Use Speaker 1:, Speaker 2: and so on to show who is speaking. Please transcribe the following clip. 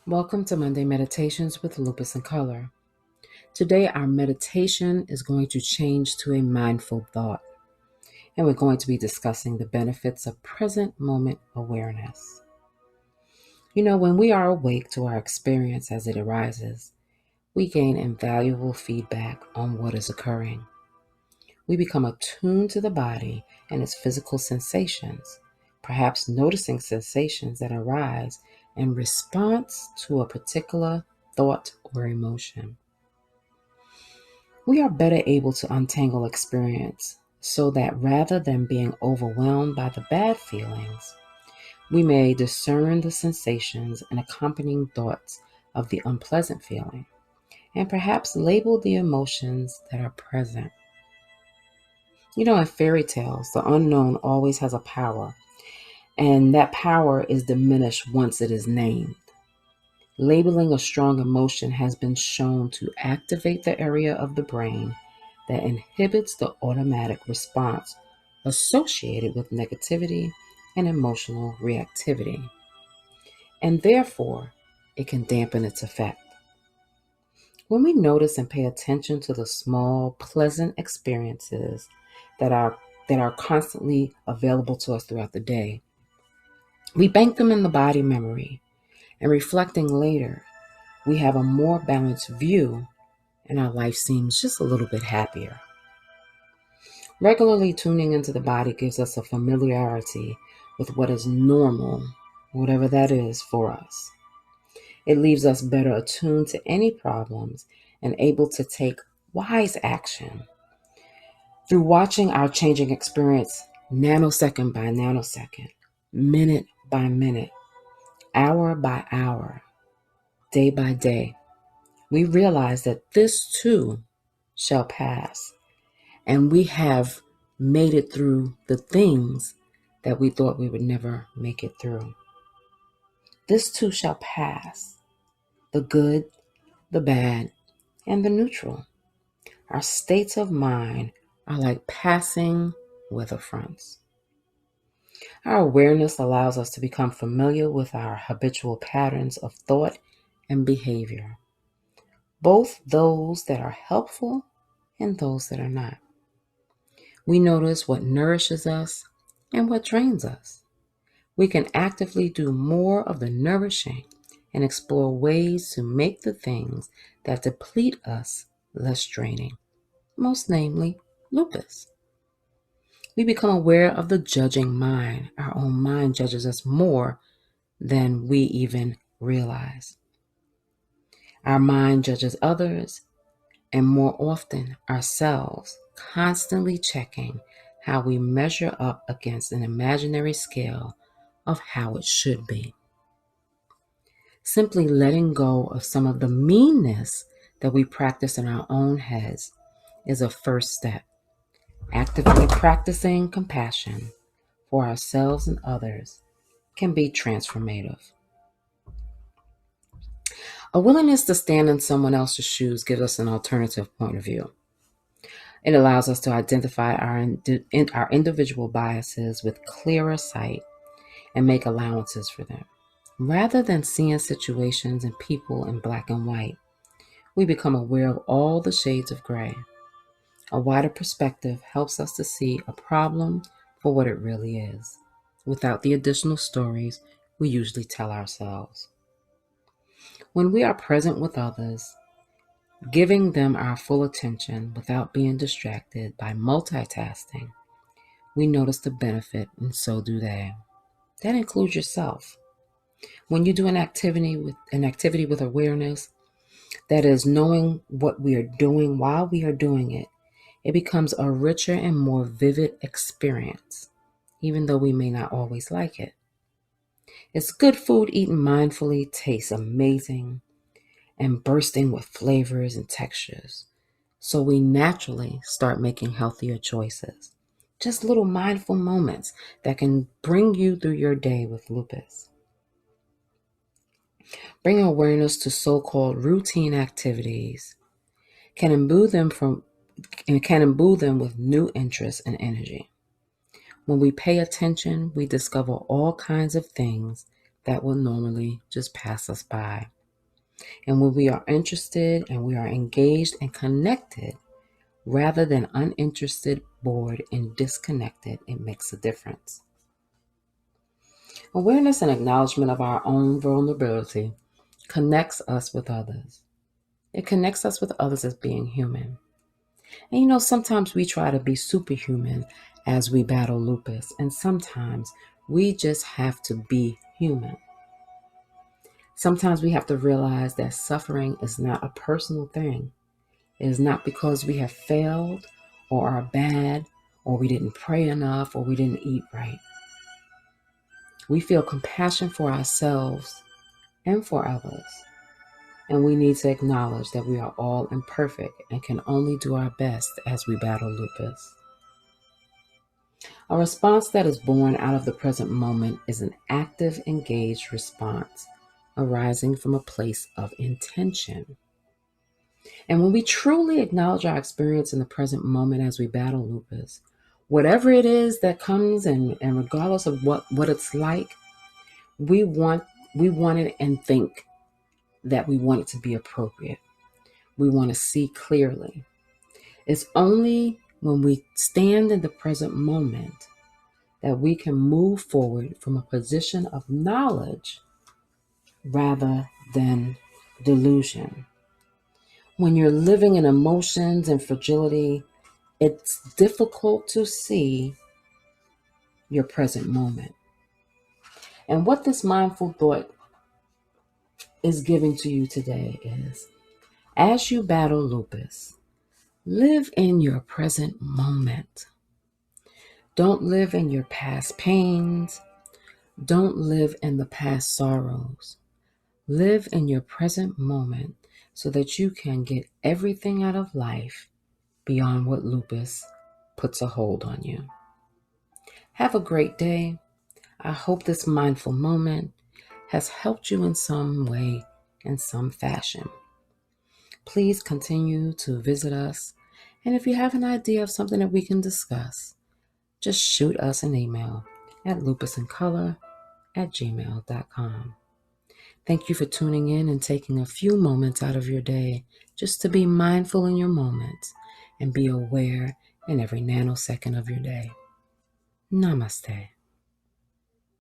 Speaker 1: Welcome to Monday Meditations with Lupus and Color. Today, our meditation is going to change to a mindful thought, and we're going to be discussing the benefits of present moment awareness. When we are awake to our experience as it arises, we gain invaluable feedback on what is occurring. We become attuned to the body and its physical sensations, perhaps noticing sensations that arise in response to a particular thought or emotion. We are better able to untangle experience so that rather than being overwhelmed by the bad feelings, we may discern the sensations and accompanying thoughts of the unpleasant feeling, and perhaps label the emotions that are present. In fairy tales, the unknown always has a power, and that power is diminished once it is named. Labeling a strong emotion has been shown to activate the area of the brain that inhibits the automatic response associated with negativity and emotional reactivity, and therefore it can dampen its effect. When we notice and pay attention to the small, pleasant experiences that are constantly available to us throughout the day, we bank them in the body memory, and reflecting later, we have a more balanced view and our life seems just a little bit happier. Regularly tuning into the body gives us a familiarity with what is normal, whatever that is for us. It leaves us better attuned to any problems and able to take wise action. Through watching our changing experience nanosecond by nanosecond, minute by minute, hour by hour, day by day, we realize that this too shall pass, and we have made it through the things that we thought we would never make it through. This too shall pass, the good, the bad, and the neutral. Our states of mind are like passing weather fronts. Our awareness allows us to become familiar with our habitual patterns of thought and behavior, both those that are helpful and those that are not. We notice what nourishes us and what drains us. We can actively do more of the nourishing and explore ways to make the things that deplete us less draining, most namely lupus. We become aware of the judging mind. Our own mind judges us more than we even realize. Our mind judges others and more often ourselves, constantly checking how we measure up against an imaginary scale of how it should be. Simply letting go of some of the meanness that we practice in our own heads is a first step. Actively practicing compassion for ourselves and others can be transformative. A willingness to stand in someone else's shoes gives us an alternative point of view. It allows us to identify our individual biases with clearer sight and make allowances for them. Rather than seeing situations and people in black and white, we become aware of all the shades of gray. A wider perspective helps us to see a problem for what it really is, without the additional stories we usually tell ourselves. When we are present with others, giving them our full attention without being distracted by multitasking, we notice the benefit, and so do they. That includes yourself. When you do an activity with awareness, that is knowing what we are doing while we are doing it, it becomes a richer and more vivid experience, even though we may not always like it. It's good food eaten mindfully tastes amazing and bursting with flavors and textures. So we naturally start making healthier choices. Just little mindful moments that can bring you through your day with lupus. Bringing awareness to so-called routine activities can imbue them with new interest and energy. When we pay attention, we discover all kinds of things that will normally just pass us by. And when we are interested and we are engaged and connected, rather than uninterested, bored, and disconnected, it makes a difference. Awareness and acknowledgement of our own vulnerability connects us with others. It connects us with others as being human. And sometimes we try to be superhuman as we battle lupus, and sometimes we just have to be human. Sometimes we have to realize that suffering is not a personal thing. It is not because we have failed or are bad or we didn't pray enough or we didn't eat right. We feel compassion for ourselves and for others. And we need to acknowledge that we are all imperfect and can only do our best as we battle lupus. A response that is born out of the present moment is an active, engaged response arising from a place of intention. And when we truly acknowledge our experience in the present moment as we battle lupus, whatever it is that comes and regardless of what it's like, we want it and think that we want it to be appropriate. We want to see clearly. It's only when we stand in the present moment that we can move forward from a position of knowledge rather than delusion. When you're living in emotions and fragility, it's difficult to see your present moment. And what this mindful thought is giving to you today is, as you battle lupus, live in your present moment. Don't live in your past pains. Don't live in the past sorrows. Live in your present moment so that you can get everything out of life beyond what lupus puts a hold on you. Have a great day. I hope this mindful moment has helped you in some way, in some fashion. Please continue to visit us. And if you have an idea of something that we can discuss, just shoot us an email at lupusandcolor@gmail.com. Thank you for tuning in and taking a few moments out of your day just to be mindful in your moments and be aware in every nanosecond of your day. Namaste.